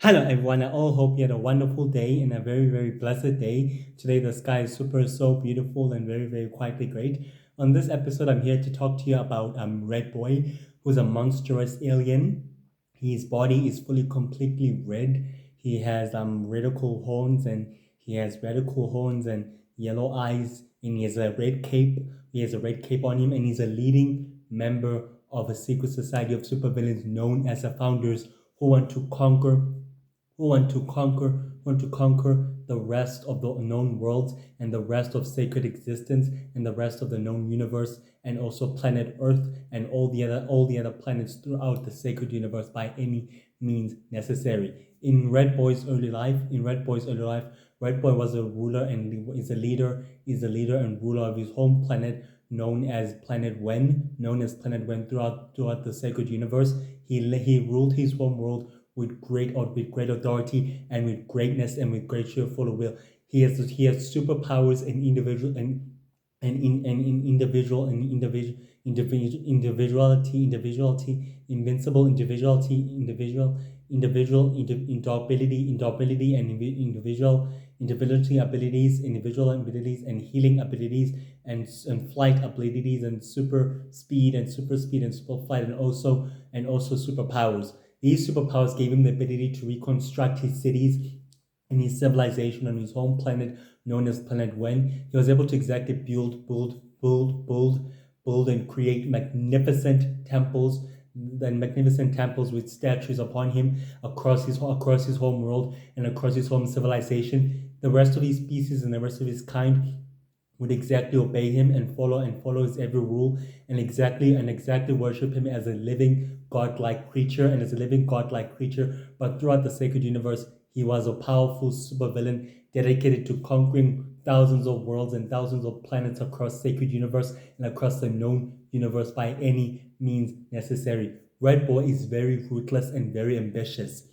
Hello everyone, I all hope you had a wonderful day and a very, very blessed day. Today the sky is so beautiful and very, very quietly great. On this episode, I'm here to talk to you about Red Boy, who's a monstrous alien. His body is fully completely red. He has radical horns and yellow eyes, and he has a red cape. He has a red cape on him, and he's a leading member of a secret society of supervillains known as the Founders, who want to conquer want to conquer the rest of the known worlds and the rest of sacred existence and the rest of the known universe and also planet Earth and all the other planets throughout the sacred universe by any means necessary. Red Boy was a ruler and is a leader and ruler of his home planet known as Planet Wen throughout the sacred universe. He ruled his home world with great authority and with greatness and with great cheerful will. He has superpowers and invincible individual abilities and healing abilities and flight abilities and super speed and super flight and also superpowers. These superpowers gave him the ability to reconstruct his cities and his civilization on his home planet known as Planet Wen. He was able to exactly build and create magnificent temples with statues upon him across his home world and across his home civilization. The rest of his species and the rest of his kind would exactly obey him and follow his every rule and exactly worship him as a living godlike creature and as a living godlike creature. But throughout the sacred universe, he was a powerful supervillain dedicated to conquering thousands of worlds and thousands of planets across sacred universe and across the known universe by any means necessary. Red Boy is very ruthless and very ambitious.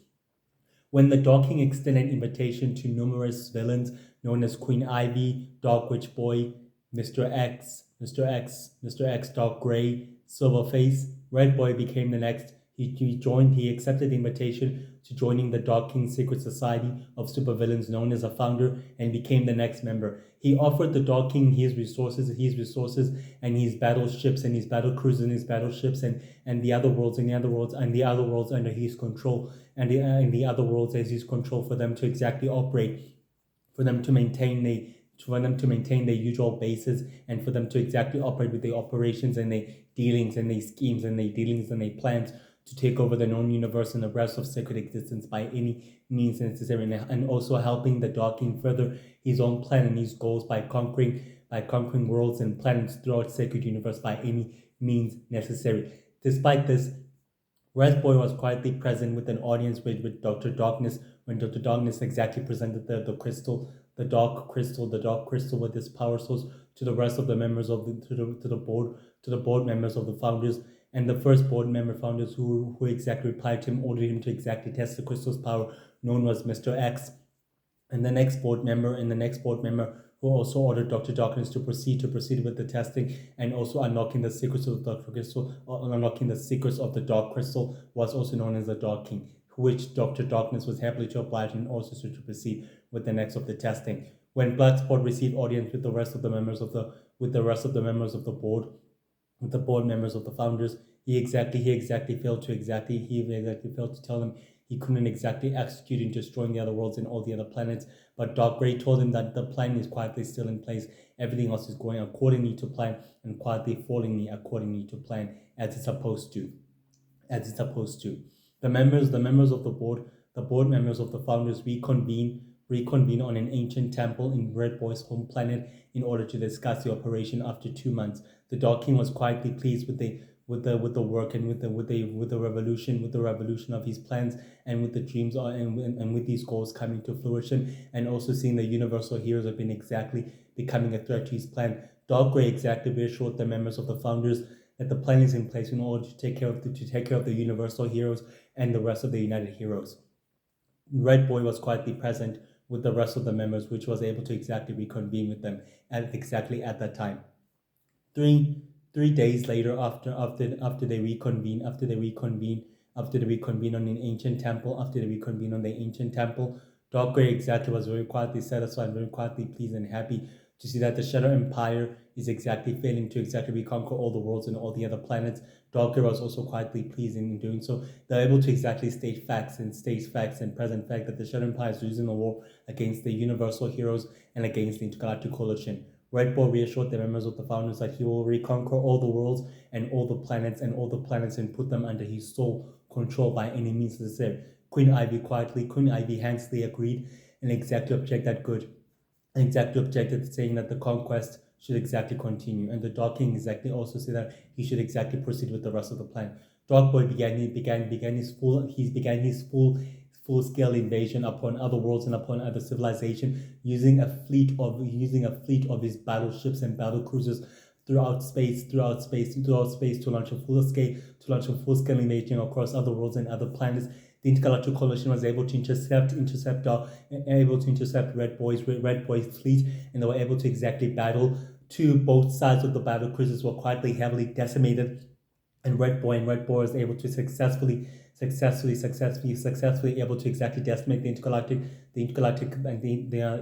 When the Docking extended invitation to numerous villains known as Queen Ivy, Dark Witch Boy, Mr. X, Dark Grey, Silverface, Red Boy became the next. He accepted the invitation to joining the Docking Secret Society of Supervillains known as a founder and became the next member. He offered the Docking his resources and his battleships and his battle cruisers and his battleships and the other worlds under his control and the other worlds as his control for them to exactly operate, for them to maintain their usual bases and for them to exactly operate with their operations and their dealings and their schemes and their dealings and their plans to take over the known universe and the rest of sacred existence by any means necessary, and also helping the Docking further his own plan and his goals by conquering worlds and planets throughout sacred universe by any means necessary. Despite this, Red Boy was quietly present with an audience with Dr. Darkness when Dr. Darkness exactly presented the dark crystal with this power source to the rest of the members of the board members of the founders, and the first board member founders who exactly replied to him ordered him to exactly test the crystal's power, known as Mr. X, and the next board member who also ordered Dr. Darkness to proceed with the testing and also unlocking the secrets of the Dark Crystal, or unlocking the secrets of the Dark Crystal, was also known as the Dark King, which Dr. Darkness was happily to oblige and also to proceed with the next of the testing. When Bloodsport received audience with the rest of the members of the board, with the board members of the founders, he exactly failed to tell them he couldn't exactly execute in destroying the other worlds and all the other planets. But Dark Grey told him that the plan is quietly still in place. Everything else is going accordingly to plan and quietly falling accordingly to plan as it's supposed to. The members of the board members of the founders reconvene on an ancient temple in Red Boy's home planet in order to discuss the operation after 2 months. The Dark King was quietly pleased with the work and with the revolution of his plans and with the dreams and with these goals coming to fruition, and also seeing the universal heroes have been exactly becoming a threat to his plan. Dark Grey exactly reassured the members of the founders that the plan is in place in order to take care of the universal heroes and the rest of the United Heroes. Red Boy was quietly present with the rest of the members, which was able to exactly reconvene with them at that time. Three days later, after they reconvene, after they reconvene on an ancient temple, after they reconvene on the ancient temple, Dark Grey exactly was very quietly satisfied, very quietly pleased and happy to see that the Shadow Empire is exactly failing to exactly reconquer all the worlds and all the other planets. Dark Grey was also quietly pleased in doing so. They're able to exactly state facts and present fact that the Shadow Empire is losing the war against the Universal Heroes and against the Intergalactic Coalition. Red Bull reassured the members of the founders that he will reconquer all the worlds and all the planets and put them under his sole control by any means necessary. Queen Ivy Hansley agreed and exactly objected, saying that the conquest should exactly continue, and the Dark King exactly also said that he should exactly proceed with the rest of the plan. Dark Boy began his full scale invasion upon other worlds and upon other civilization, using a fleet of his battleships and battle cruisers throughout space to launch a full scale invasion across other worlds and other planets. The Intergalactic Coalition was able to intercept Red Boy's fleet, and they were able to exactly battle. Both sides of the battle cruisers were quietly heavily decimated, and Red Boy was able to successfully able to exactly decimate the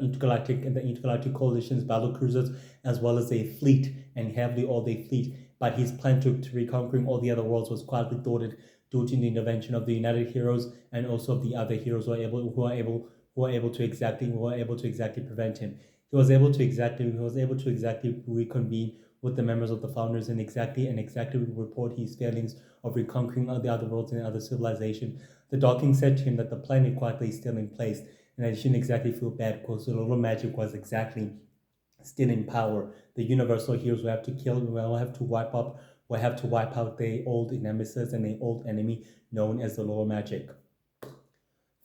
intergalactic coalition's battle cruisers, as well as their fleet, and heavily all their fleet. But his plan to reconquering all the other worlds was quietly thwarted due to the intervention of the United Heroes and also of the other heroes who are able to exactly prevent him. He was able to exactly reconvene with the members of the founders and exactly report his failings of reconquering all the other worlds and other civilization. The Dark King said to him that the plan quietly is still in place and that he shouldn't exactly feel bad because the little magic was exactly still in power. The universal heroes will have to wipe out their old nemesis and their old enemy known as the Lolo Magic.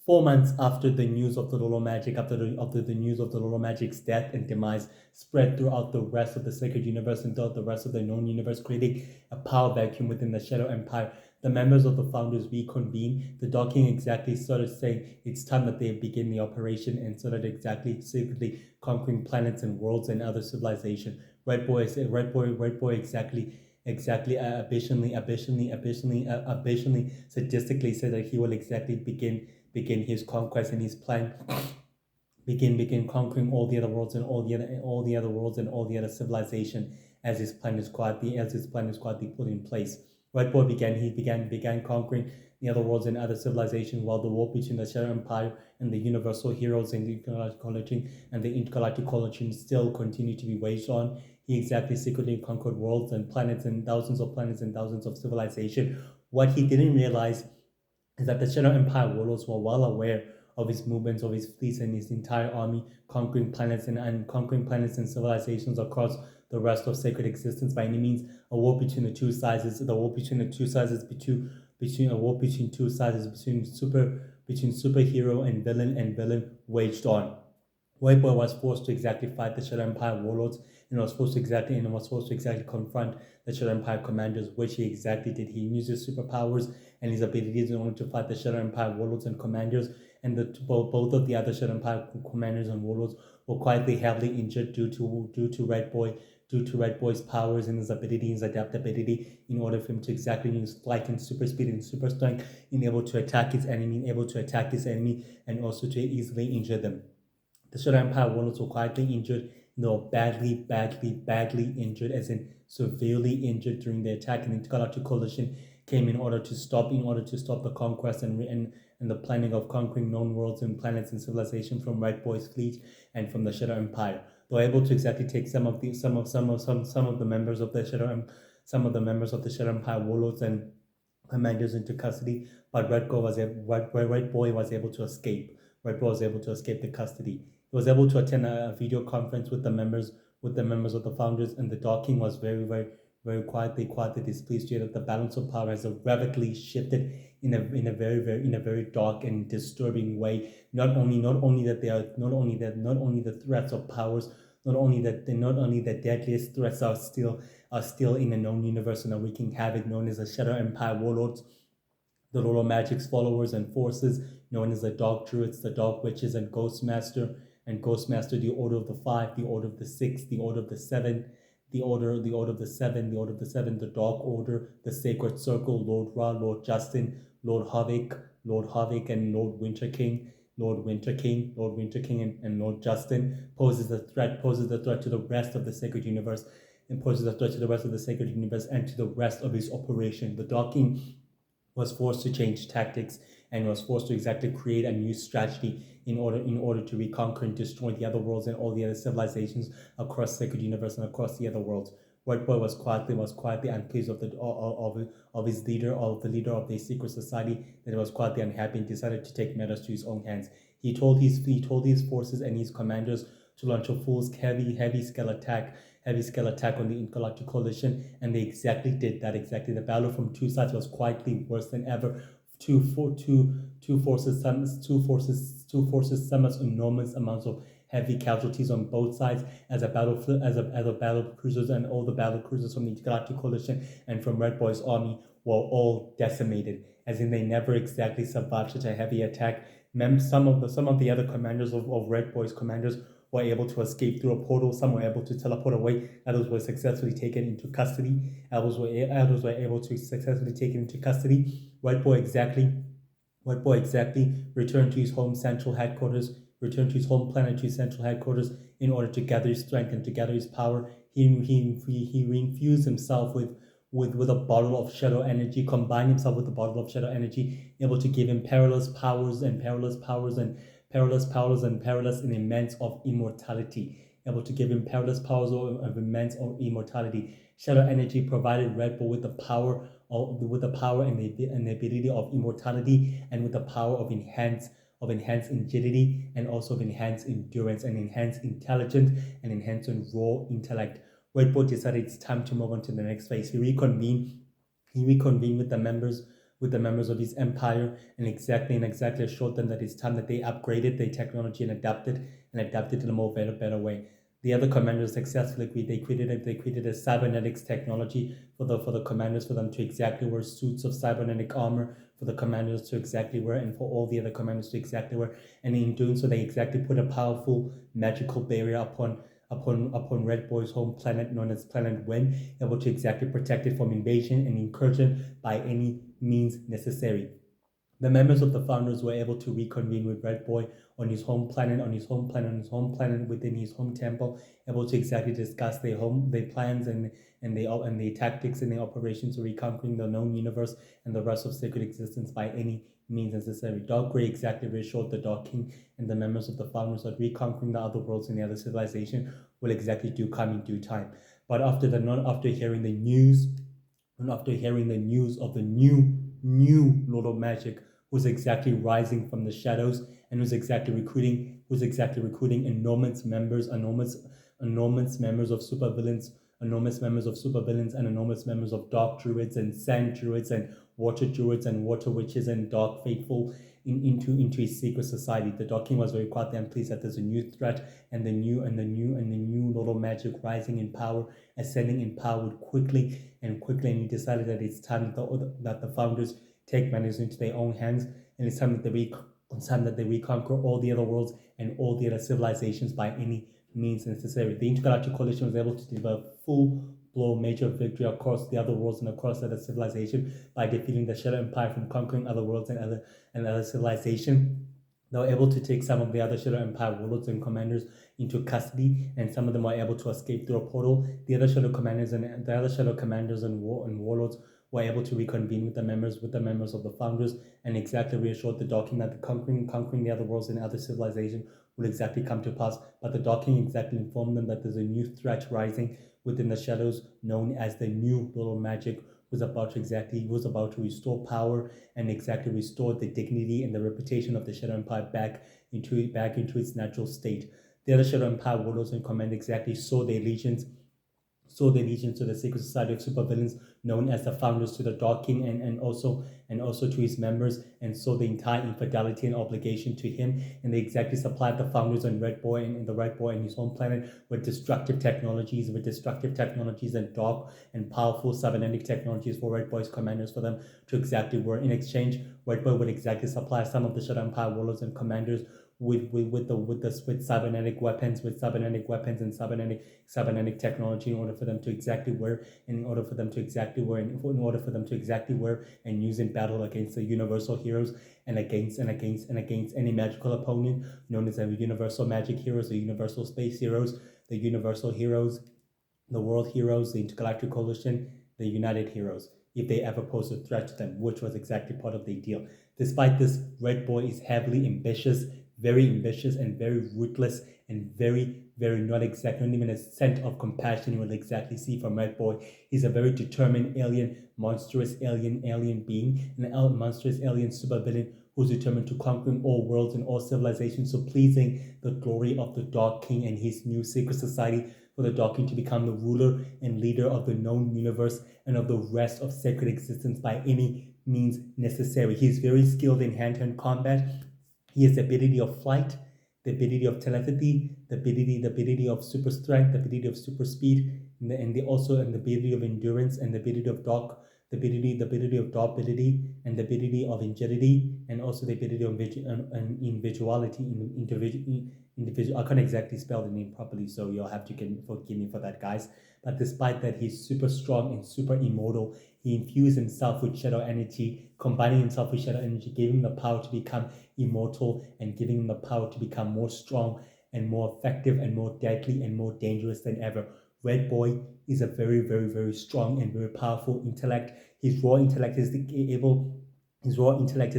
4 months after the news of the Lolo Magic, after the news of the Lolo Magic's death and demise spread throughout the rest of the sacred universe and throughout the rest of the known universe, creating a power vacuum within the Shadow Empire, the members of the founders reconvened. The Dark King exactly started saying it's time that they begin the operation and started exactly secretly conquering planets and worlds and other civilization. Red Boy exactly sadistically said that he will exactly begin his conquest and his plan begin conquering all the other worlds and all the other worlds and all the other civilization as his plan is quietly put in place. Red Boy began conquering the other worlds and other civilizations, while the war between the Shadow Empire and the Universal Heroes and the Intergalactic Coalition still continued to be waged on. He exactly secretly conquered worlds and planets and thousands of civilization. What he didn't realize is that the Shadow Empire warlords were well aware of his movements, of his fleets, and his entire army conquering planets and civilizations across the rest of sacred existence by any means. A war between two sizes between superhero and villain waged on. White Boy was forced to exactly fight the Shadow Empire warlords and was forced to exactly confront the Shadow Empire commanders, which he exactly did. He used his superpowers and his abilities in order to fight the Shadow Empire warlords and commanders, and both of the other Shadow Empire commanders and warlords were quietly heavily injured due to Red Boy's powers and his ability, his adaptability, in order for him to exactly use flight and super speed and super strength, in able to attack his enemy, and also to easily injure them. The Shadow Empire warlords were quietly injured, badly injured, as in severely injured during the attack, and the Intergalactic Coalition came in order to stop the conquest and the planning of conquering known worlds and planets and civilization from Red Boy's fleet and from the Shadow Empire. They were able to exactly take some of the members of the Shadow Empire warlords and commanders into custody, but Red Boy was able to escape. Red Boy was able to escape the custody. He was able to attend a video conference with the members of the founders, and the Dark King was very quietly displeased that the balance of power has radically shifted in a very dark and disturbing way. Not only the threats of powers, not only the deadliest threats are still in the known universe and are wreaking havoc, known as the Shadow Empire warlords, the Lolo Magic's followers and forces, known as the Dark Druids, the Dark Witches, and Ghostmaster, the Order of the Five, the Order of the Six, the Order of the Seven, the Order of the Seven, the Dark Order, the Sacred Circle, Lord Ra, Lord Justin, Lord Havoc, and Lord Winter King, and Lord Justin poses a threat to the rest of the sacred universe, and poses a threat to the rest of the sacred universe and to the rest of his operation. The Dark King was forced to change tactics and was forced to exactly create a new strategy in order to reconquer and destroy the other worlds and all the other civilizations across sacred universe and across the other worlds. White Boy was quietly unpleased of his leader, of the leader of the secret society, that he was quietly unhappy and decided to take matters to his own hands. He told his forces and his commanders to launch a full heavy scale attack on the Intergalactic Coalition, and they exactly did that. The battle from two sides was quietly worse than ever. Two forces summoned enormous amounts of heavy casualties on both sides as a battle cruisers and all the battle cruisers from the Intergalactic Coalition and from Red Boy's army were all decimated, as in they never exactly survived such a heavy attack. Some of the other commanders of Red Boy's commanders were able to escape through a portal. Some were able to teleport away. Others were successfully taken into custody. Others were able to successfully taken into custody. White Boy exactly returned to his home central headquarters, returned to his home planet, to his central headquarters, in order to gather his strength and to gather his power. He reinfused himself with a bottle of shadow energy, combined himself with a bottle of shadow energy, able to give him perilous powers and immense of immortality. Able to give him perilous powers of immense of immortality. Shadow energy provided Red Bull with the power and the ability of immortality, and with the power of enhanced agility, and also of enhanced endurance, and enhanced intelligence, and enhanced raw intellect. Red Bull decided it's time to move on to the next phase. He reconvened with the members of his empire, and exactly assured them that it's time that they upgraded their technology and adapted in a more better way. The other commanders successfully agreed. They created a cybernetics technology for the commanders, for them to exactly wear suits of cybernetic armor, for the commanders to exactly wear, and for all the other commanders to exactly wear. And in doing so, they exactly put a powerful magical barrier upon Red Boy's home planet, known as Planet Wind, able to exactly protect it from invasion and incursion by any means necessary. The members of the founders were able to reconvene with Red Boy on his home planet, within his home temple, able to exactly discuss their plans and their tactics and their operations for reconquering the known universe and the rest of sacred existence by any means necessary. Dark Grey exactly reassured the Dark King and the members of the founders that reconquering the other worlds and the other civilization will exactly do come in due time. But after hearing the news of the new Lord of Magic, who's exactly rising from the shadows, and who's exactly recruiting enormous members of supervillains, and enormous members of dark druids and sand druids and water witches and dark faithful into his secret society. The Dark King was very quietly unpleased that there's a new threat, and the new Lord of Magic rising in power, ascending in power quickly, and he decided that it's time that the founders take matters into their own hands, and it's time that they reconquer all the other worlds and all the other civilizations by any means necessary. The Intergalactic Coalition was able to deliver full-blown major victory across the other worlds and across other civilization by defeating the Shadow Empire from conquering other worlds and other civilization. They were able to take some of the other Shadow Empire warlords and commanders into custody, and some of them were able to escape through a portal. The other Shadow commanders and warlords were able to reconvene with the members of the founders, and exactly reassured the Dark King that the conquering the other worlds and other civilization would exactly come to pass. But the Dark King exactly informed them that there's a new threat rising within the shadows, known as the new Little Magic, was about to restore power and exactly restore the dignity and the reputation of the Shadow Empire back into its natural state. The other Shadow Empire warlords in command exactly saw their allegiance to the secret society of supervillains, known as the founders, to the Dark King, and also to his members, and saw the entire infidelity and obligation to him. And they exactly supplied the founders and Red Boy and his home planet with destructive technologies and dark and powerful cybernetic technologies for Red Boy's commanders, for them to exactly work. In exchange, Red Boy would exactly supply some of the Shadow Empire warlords and commanders with cybernetic weapons, and cybernetic technology, in order for them to exactly wear, in order for them to exactly wear, in order for them to exactly wear and use in battle against the universal heroes, and against any magical opponent known as the universal magic heroes, the universal space heroes, the universal heroes, the world heroes, the intergalactic coalition, the united heroes, if they ever pose a threat to them, which was exactly part of the deal. Despite this, Red Boy is heavily ambitious and very ruthless, and very not even a scent of compassion you will exactly see from Red Boy. He's a very determined monstrous alien being, an monstrous alien supervillain who's determined to conquer all worlds and all civilizations, so pleasing the glory of the Dark King and his new secret society, for the Dark King to become the ruler and leader of the known universe and of the rest of sacred existence by any means necessary. He is very skilled in hand-to-hand combat. He has the ability of flight, the ability of telepathy, the ability of super strength, the ability of super speed, and the ability of endurance, and the ability of dark, the ability of durability, and the ability of agility, and also the ability of individuality, individual. I can't exactly spell the name properly, so you'll have to forgive me for that, guys. But despite that, he's super strong and super immortal. He infused himself with shadow energy, combining himself with shadow energy, giving him the power to become immortal, and giving him the power to become more strong and more effective and more deadly and more dangerous than ever. Red Boy is a very strong and very powerful intellect. His raw intellect has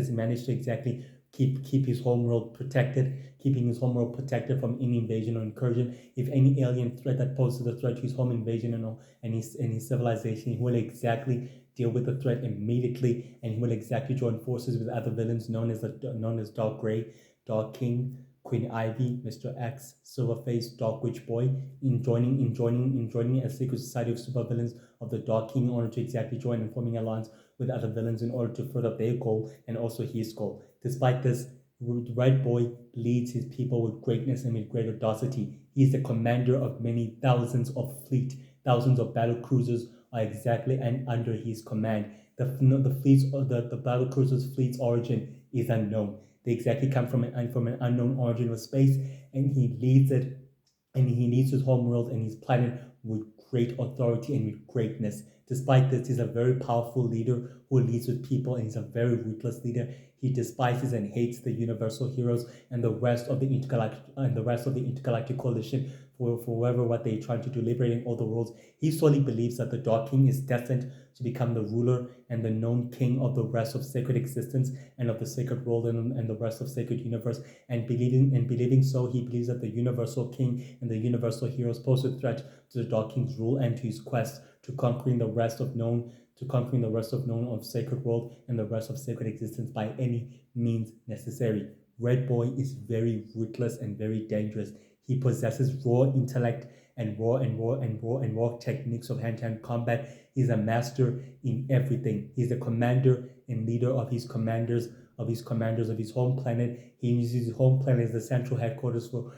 managed to exactly keep his homeworld protected, keeping his homeworld protected from any invasion or incursion. If any alien threat that poses a threat to his home invasion and his civilization, he will exactly deal with the threat immediately, and he will exactly join forces with other villains known as Dark Grey, Dark King, Queen Ivy, Mr. X, Silverface, Dark Witch Boy, in joining a secret society of supervillains of the Dark King, in order to exactly join and forming alliance with other villains in order to further their goal and also his goal. Despite this, Red Boy leads his people with greatness and with great audacity. He is the commander of many thousands of thousands of battle cruisers are exactly and under his command. The battle cruisers' fleet's origin is unknown. They exactly come from an unknown origin of space, and he leads it, and he leads his homeworld and his planet with great authority and with greatness. Despite this, he's a very powerful leader who leads with people, and he's a very ruthless leader. He despises and hates the universal heroes and the rest of the intergalactic coalition for whoever what they're trying to do, liberating all the worlds. He solely believes that the Dark King is destined to become the ruler and the known king of the rest of sacred existence and of the sacred world and the rest of sacred universe. And believing so, he believes that the universal king and the universal heroes pose a threat to the Dark King's rule and to his quest to conquering the rest of known of sacred world and the rest of sacred existence by any means necessary. Red Boy is very ruthless and very dangerous. He possesses raw intellect and raw techniques of hand-to-hand combat. He's a master in everything. He's the commander and leader of his commanders of his home planet. He uses his home planet as the central headquarters for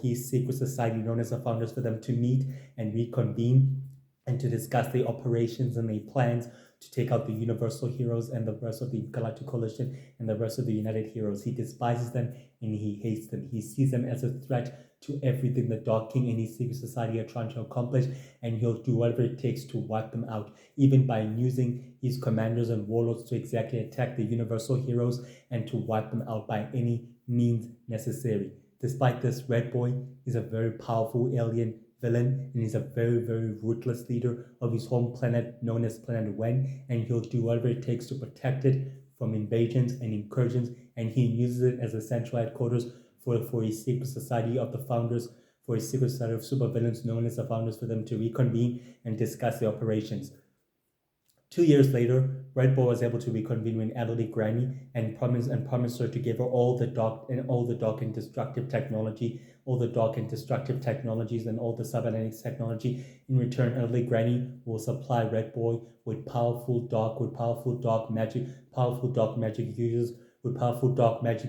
his secret society known as the Founders, for them to meet and reconvene and to discuss the operations and the plans to take out the universal heroes and the rest of the galactic coalition and the rest of the united heroes. He despises them and he hates them. He sees them as a threat to everything the Dark King and his secret society are trying to accomplish, and he'll do whatever it takes to wipe them out, even by using his commanders and warlords to exactly attack the universal heroes and to wipe them out by any means necessary. Despite this, Red Boy is a very powerful alien villain, and he's a very ruthless leader of his home planet known as Planet Wen, and he'll do whatever it takes to protect it from invasions and incursions, and he uses it as a central headquarters for his secret society of the Founders, for his secret society of supervillains known as the Founders, for them to reconvene and discuss the operations. 2 years later, Red Bull was able to reconvene with elderly Granny and promised her to give her all the dark and destructive technology, all the dark and destructive technologies and all the cybernetics technology. In return, elderly Granny will supply Red Boy with powerful dark magic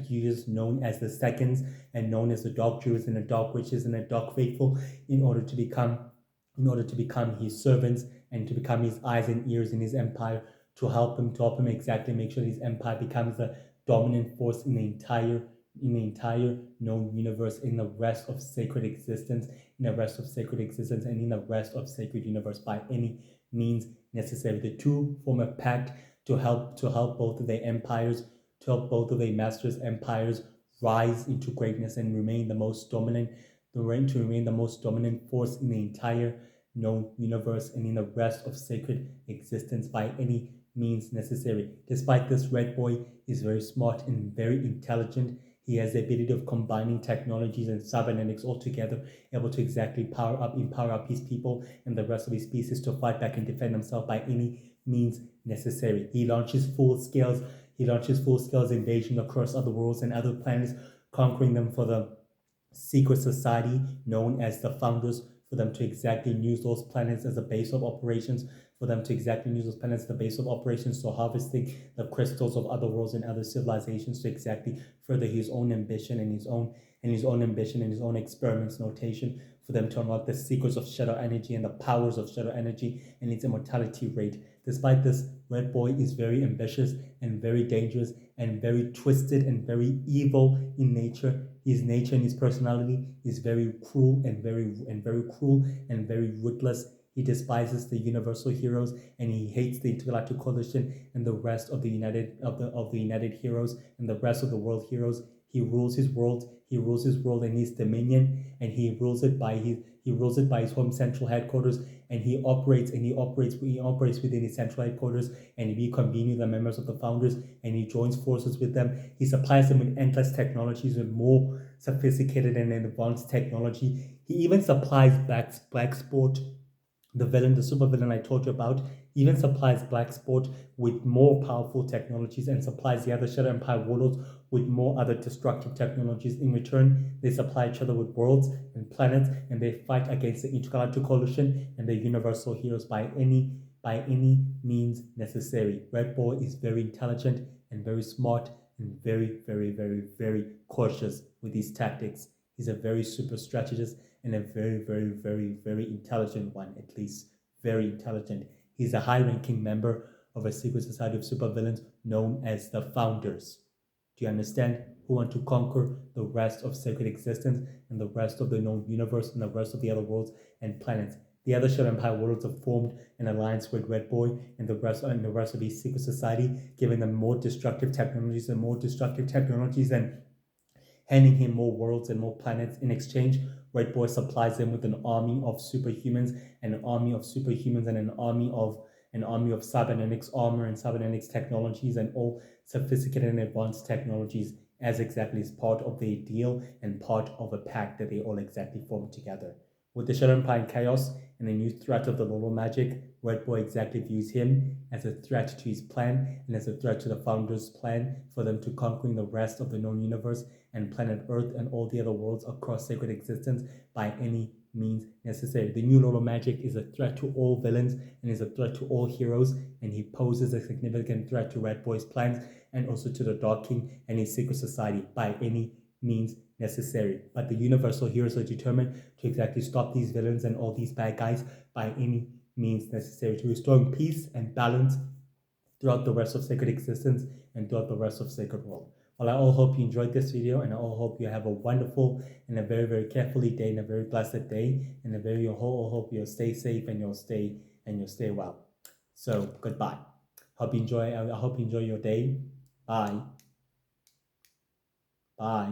users known as the Seconds and known as the Dark Druids and the Dark Witches and the Dark Faithful, in order to become his servants and to become his eyes and ears in his empire, to help him exactly make sure his empire becomes the dominant force in the in the entire known universe, in the rest of sacred existence, in the rest of sacred existence, and in the rest of sacred universe by any means necessary. The two form a pact to help both of their empires, to help both of their masters' empires rise into greatness and remain the most dominant, to remain the most dominant force in the entire known universe and in the rest of sacred existence by any means necessary. Despite this, Red Boy is very smart and very intelligent. He has the ability of combining technologies and cybernetics all together, able to exactly empower up his people and the rest of his species to fight back and defend himself by any means necessary. He launches full scale invasion across other worlds and other planets, conquering them for the secret society known as the Founders, for them to exactly use those planets as a base of operations, for them to exactly use those planets as the base of operations, so harvesting the crystals of other worlds and other civilizations to exactly further his own ambition and his own experiments notation, for them to unlock the secrets of shadow energy and the powers of shadow energy and its immortality rate. Despite this, Red Boy is very ambitious and very dangerous and very twisted and very evil in nature. His nature and his personality is very cruel and very ruthless. He despises the universal heroes and he hates the Intergalactic Coalition and the rest of the United Heroes and the rest of the world heroes. He rules his world. He rules his world and his dominion, and he rules it by his home central headquarters, and he operates within his central headquarters, and he reconvenes with the members of the Founders, and he joins forces with them. He supplies them with endless technologies, with more sophisticated and advanced technology. He even supplies Blacksport, the villain, the supervillain I told you about, even supplies Blacksport with more powerful technologies and supplies the other Shadow Empire warlords with more other destructive technologies. In return, they supply each other with worlds and planets, and they fight against the Intergalactic Coalition and the Universal Heroes by any means necessary. Red Boy is very intelligent and very smart and very cautious with his tactics. He's a very super strategist and a very intelligent one, at least very intelligent. He's a high-ranking member of a secret society of supervillains known as the Founders. Do you understand? Who want to conquer the rest of sacred existence and the rest of the known universe and the rest of the other worlds and planets. The other Shadow Empire warlords have formed an alliance with Red Boy and the rest of his secret society, giving them more destructive technologies and handing him more worlds and more planets in exchange. Red Boy supplies them with an army of superhumans and an army of cybernetics armor and cybernetics technologies and all sophisticated and advanced technologies as exactly as part of their deal and part of a pact that they all exactly formed together. With the Shadow Empire in chaos and the new threat of the Lolo Magic, Red Boy exactly views him as a threat to his plan and as a threat to the Founders' plan for them to conquering the rest of the known universe and planet Earth and all the other worlds across sacred existence by any means necessary. The new Lolo Magic is a threat to all villains and is a threat to all heroes, and he poses a significant threat to Red Boy's plans and also to the Dark King and his secret society by any means necessary. But the universal heroes are determined to exactly stop these villains and all these bad guys by any means necessary, to restoring peace and balance throughout the rest of sacred existence and throughout the rest of sacred world. Well, I all hope you enjoyed this video, and I all hope you have a wonderful and a very carefully day and a very blessed day, and I hope you'll stay safe and you'll stay well. So goodbye. I hope you enjoy your day. Bye. Bye.